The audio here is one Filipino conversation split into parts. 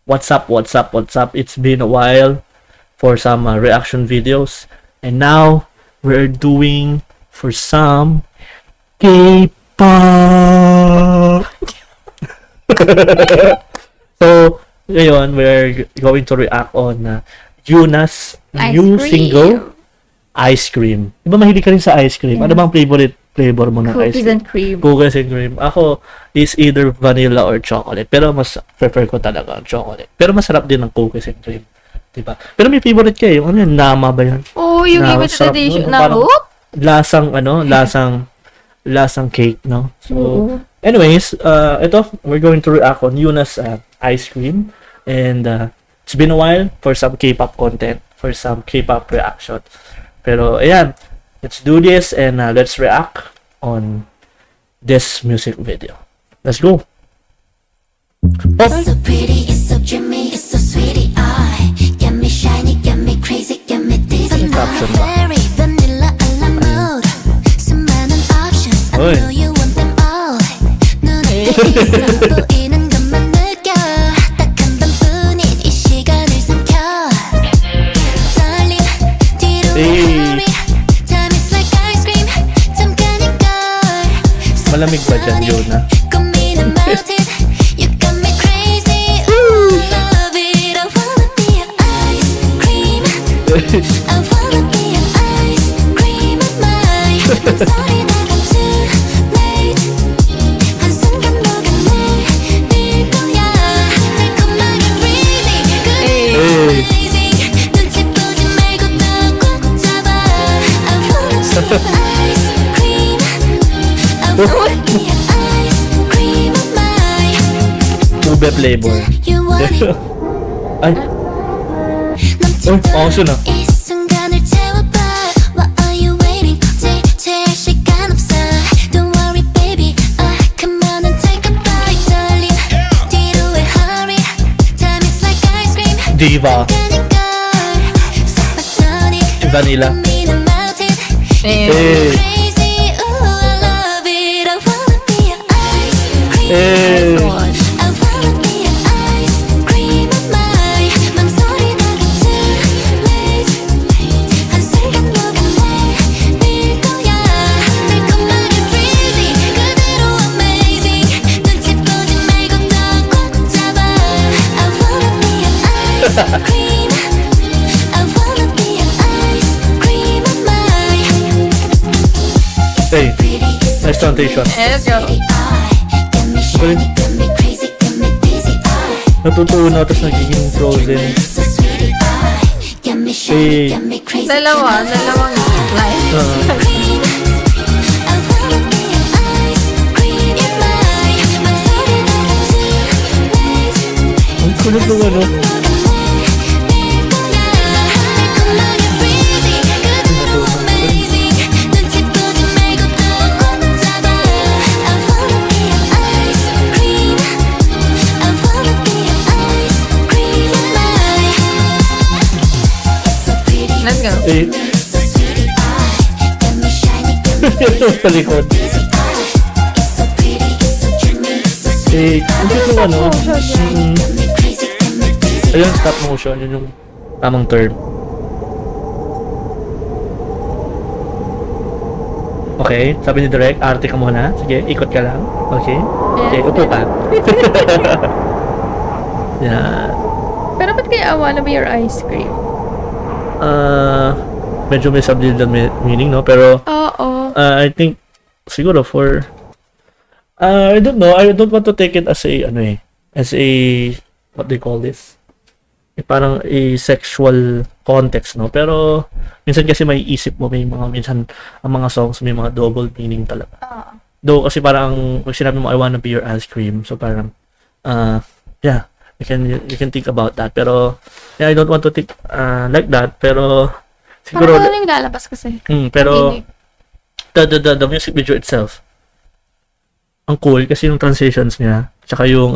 what's up, what's up, what's up. It's been a while for some reaction videos. And now, we're doing for some K-pop. So, ngayon, we're going to react on Yuna's new single, Ice Cream. Di ba mahilig ka rin sa ice cream? Ano bang favorite flavor mo ng ice cream? Cookies and cream. Cookies and cream. Ako, is either vanilla or chocolate. Pero mas prefer ko talaga ang chocolate. Pero masarap din ang cookies and cream. Diba? Pero may favorite ka eh. Ano yun? Nama ba yan? Oh, yung limited edition na hoop? Lasang cake, no? So, anyways, ito, we're going to react on Yuna's Ice Cream. And it's been a while for some K-pop content, for some K-pop reaction. Pero, ayan, let's do this and let's react on this music video. Let's go. It's so pretty, it's so dreamy, it's so sweetie. I get me shiny, get me crazy, get me dizzy. Caption ba? Very vanilla a la mode. 수많은 options, I Oy. know you want them all. 눈에 있어 보이는 것만 느껴. 딱 한 번뿐인 이 시간을 삼켜. Darling, 뒤로 hurry. Time is like ice cream. 잠깐인걸. Malamig ba dyan, Yuna? 고민은 melted. You got me crazy. Ooh, love it. I wanna be an ice cream. I wanna be an ice cream of mine. 소리 나가 too late. 한순간 녹아내 네 거야. 달콤하게 freezing. 그대로 amazing. 눈치 보지 말고 더 꽉 잡아. I wanna be an ice cream. I wanna be an ice cream of mine. Ube flavor. You want it. Ay, awesome na. 이 순간을 채워봐. What are you waiting? 지체할 시간 없어. Don't worry, baby. Come on and take a bite, darling. 뒤로 해, hurry. Time is like ice cream. Diva. 잠깐인걸. Supersonic. Vanilla. 고민은 melted. Hey. Crazy. Ooh, I love it. I wanna be an ice cream. Hey. I wanna be an ice cream of mine. 망설이 나가 too late. 한순간 녹아내 네 거야. 달콤하게 freezing. 그대로 amazing. 눈치 보지 말고 더 꽉 잡아. I wanna be an ice cream. I wanna be an ice cream of mine. Hey, nice translation. Let's go. Natutunaw, tapos nagiging frozen. Hey. Dalawang line. Ang kulit ng ano. Let's go. Eh, sa likod. Eh, ang kulit ng ano. Ayun, stop motion. Yun yung tamang term. Okay, sabi ni Direk, arte ka muna. Sige, ikot ka lang. Okay. Okay, upo ka. Yan. Pero ba't kaya I wanna be your ice cream? Medyo may subtle meaning, no? Pero, Oo. I think, siguro for, I don't know, I don't want to take it as a, as a, what do you call this? Parang a sexual context, no? Pero, minsan kasi may isip mo, minsan, ang mga songs, may mga double meaning talaga. Though, kasi parang, pag sinabi mo, I wanna be your ice cream, so parang, yeah, you can think about that. Pero, yeah, I don't want to think, like that, pero, siguro, Parang ano yung lalabas kasi. pero, the music video itself, ang cool, kasi yung transitions niya, tsaka yung,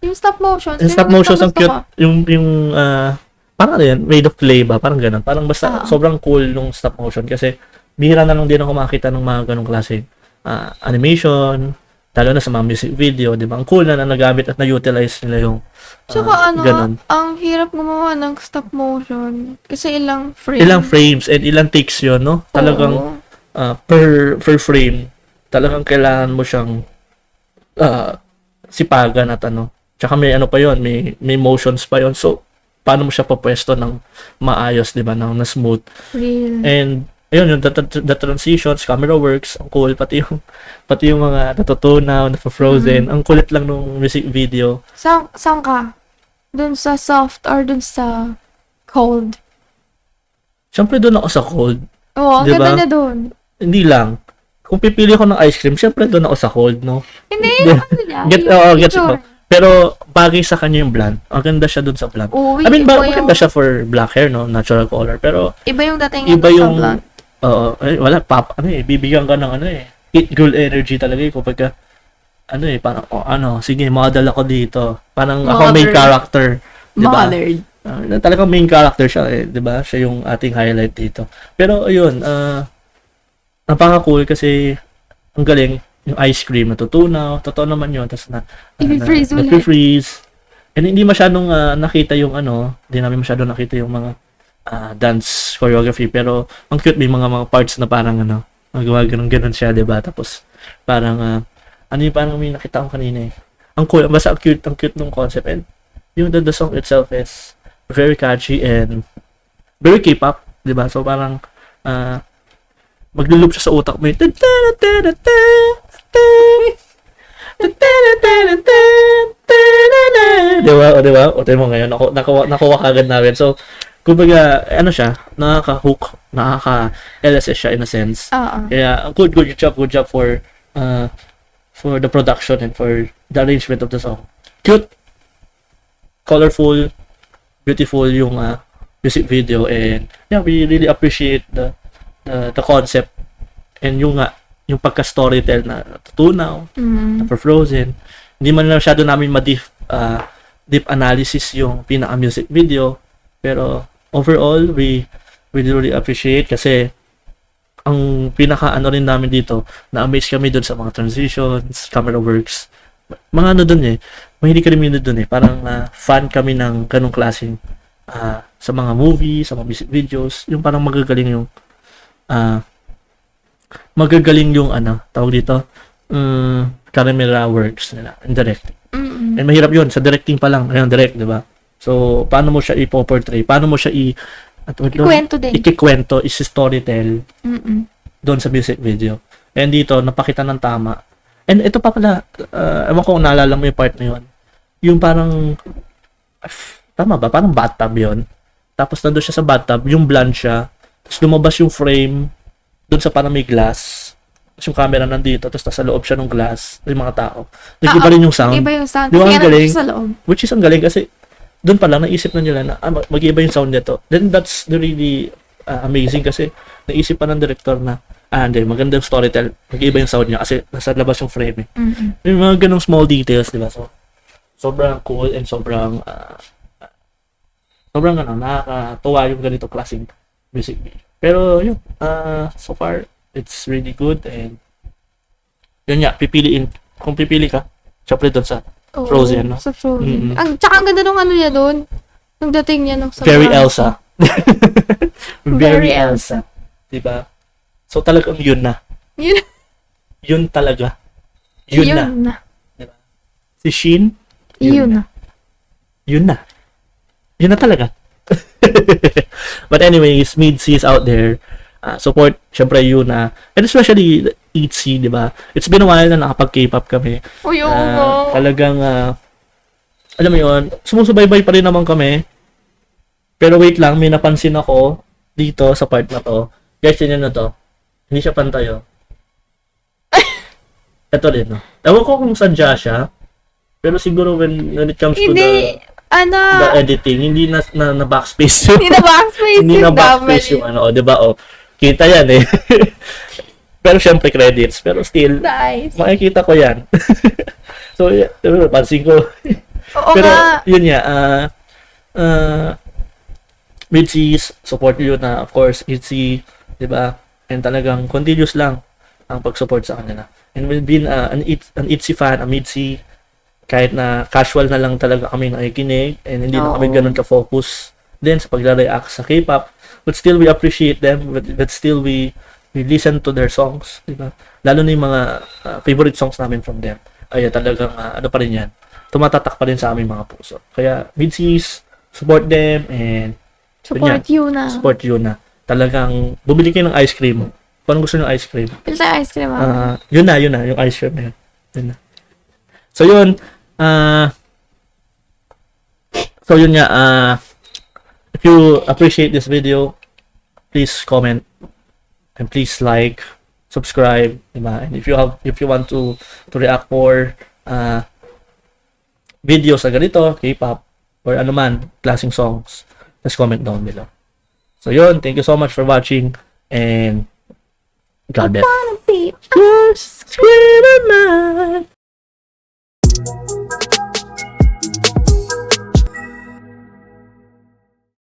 Yung stop motion. yung stop motion, ang cute, yung, parang ano yan, made of clay ba, parang ganun, parang basta, sobrang cool nung stop motion, kasi, bihira na lang din ako makita ng mga ganong klase, animation, Lalo na sa mga music video, di ba? Ang cool na nagamit at na-utilize nila yung Tsaka ganun. ang hirap gumawa ng stop motion. Kasi ilang frame. Ilang frames and ilang takes yun, no? Talagang Oo. per frame, talagang kailangan mo siyang sipagan at ano. Tsaka may ano pa yon, may motions pa yon. So, paano mo siya papwesto ng maayos, di ba? Na smooth. Real. And ayun, yung the transitions, camera works, ang cool, pati yung mga natutunaw, na-frozen, ang kulit lang nung music video. Saan ka? Dun sa soft or dun sa cold? Siyempre doon ako sa cold. Oo, ang Diba? ganda niya dun. Hindi lang. Kung pipili ako ng ice cream, siyempre doon ako sa cold, no? Hindi, yung ano niya. Gets picture. mo. Pero bagay sa kanya yung blonde. Ang ganda siya doon sa blonde. Uy, I mean, iba maganda siya for black hair, no? Natural color. Pero Iba yung dating iba niya yung sa blonde. Oo, wala bibigyan ka ng ano eh. It girl energy talaga eh kapag parang sige, model ako dito. Parang ako main Mother. character, 'di ba? Mallard. Talagang main character siya eh, 'di ba? Siya yung ating highlight dito. Pero ayun, napaka-cool kasi ang galing yung ice cream natutunaw, totoo naman 'yon, tapos I-freeze ulit. freeze. And hindi masyadong nakita yung hindi namin masyadong nakita yung mga dance choreography, pero ang cute, may mga parts na parang magawa ganun siya, 'di ba? Tapos parang parang may nakita ko kanina eh. Ang cool, basta ang cute nung concept, and yung the song itself is very catchy and very K-pop, 'di ba? So parang maglo-loop siya sa utak mo yung di ba? O tayo mo ngayon, nakuha kagad namin. So, kumbaga, siya, nakaka-hook, nakaka-LSS siya in a sense. Oo. Kaya, good job for the production and for the arrangement of the song. Cute, colorful, beautiful yung music video, and yeah, we really appreciate the concept and yung pagka-storytell na tutunaw, na for Frozen. Hindi man na masyado namin deep analysis yung pinaka-music video, pero overall, we really appreciate kasi ang rin namin dito, na-amaze kami dun sa mga transitions, camera works, mga dun eh, mahilig kami dun eh, parang fan kami ng ganong klaseng sa mga movies, sa mga music videos, yung parang magagaling yung tawag dito, camera works nila in directing. Mm-mm. And mahirap yun, sa directing pa lang, ngayon direct, di ba? So, paano mo siya i-portray? Paano mo siya Ikwento din. ikikwento, isi-storytell Mm-mm. doon sa music video. And dito, napakita ng tama. And ito pa pala, ewan ko kung naalala mo yung part na yun. Yung parang, tama ba? Parang bathtub yun. Tapos nandun siya sa bathtub, yung blonde siya. Tapos lumabas yung frame doon sa parang may glass. Tapos yung camera nandito, tapos nasa loob siya ng glass, yung mga tao. Nag-iba rin yung sound. Iba yung sound. Di ba Kasi ang nga galing? nandun sa loob. Which is ang galing kasi doon pa lang naisip na nila na mag-iba yung sound nito. Then that's the really amazing kasi naisip pa ng director na hindi, maganda yung storytell. Mag-iba yung sound niya kasi nasa labas yung frame eh. Mm-mm. Yung mga ganong small details, di ba? So, sobrang cool and sobrang nakakatuwa yung ganito klaseng music video. Pero yun, so far, it's really good, and yun nga, kung pipili ka, syempre doon sa Oo, Frozen, no? Sa Frozen. Mm-mm. Tsaka ang ganda nung niya doon. Nung dating niya nung sa Very Frozen. Elsa. Very Elsa. Diba? So talagang yun na. Yun. Yun talaga. Yun na. Diba? Si Shin, Yun na. Yun na. Yun na talaga. But anyways, mid-C is out there. Support, syempre yun na. And especially, ITZY, di ba? It's been a while na nakapag-K-pop kami. Uy, oo nga. Talagang, alam mo yun, sumusubaybay pa rin naman kami. Pero wait lang, may napansin ako dito sa part na to. Guys, yun na to. Hindi siya pantay, oh. Ito rin, no? Ewan ko kung sadya siya. Pero siguro when it comes to Hindi. the editing, hindi na backspace yun. Hindi na backspace. Hindi na backspace yung di ba? Oh, kita yan eh. Pero syempre credits. Pero still, Nice. makikita ko yan. So, pansin ko. Oo Pero, nga. yun nga, mid-C's, support yun na, of course, ITZY, di ba? And talagang continuous lang. ang pag-support sa kanila. And we've been an ITZY fan, a MIDZY, kahit na casual na lang talaga kami nakikinig and hindi na kami Oo. ganun ka-focus din sa pagre-react sa K-pop, but still we appreciate them, but still we listen to their songs, di ba? Lalo na yung mga favorite songs namin from them. Ay talagang ano pa rin yan, tumatatak pa rin sa aming mga puso. Kaya MIDZYs, support them and Support you na. support yun na. Talagang bumili kayo ng ice cream. Kung anong gusto nyo ice cream. Pili tayo ice cream, ah. Yun na, yung ice cream na yun. Yun na. So yun, nga, if you appreciate this video, please comment and please like, subscribe, diba? And if you want to react more videos na ganito, K-pop, or ano man, klaseng songs, just comment down below. So yun, thank you so much for watching, and God bless. Paano, babe? Yes, scream at night.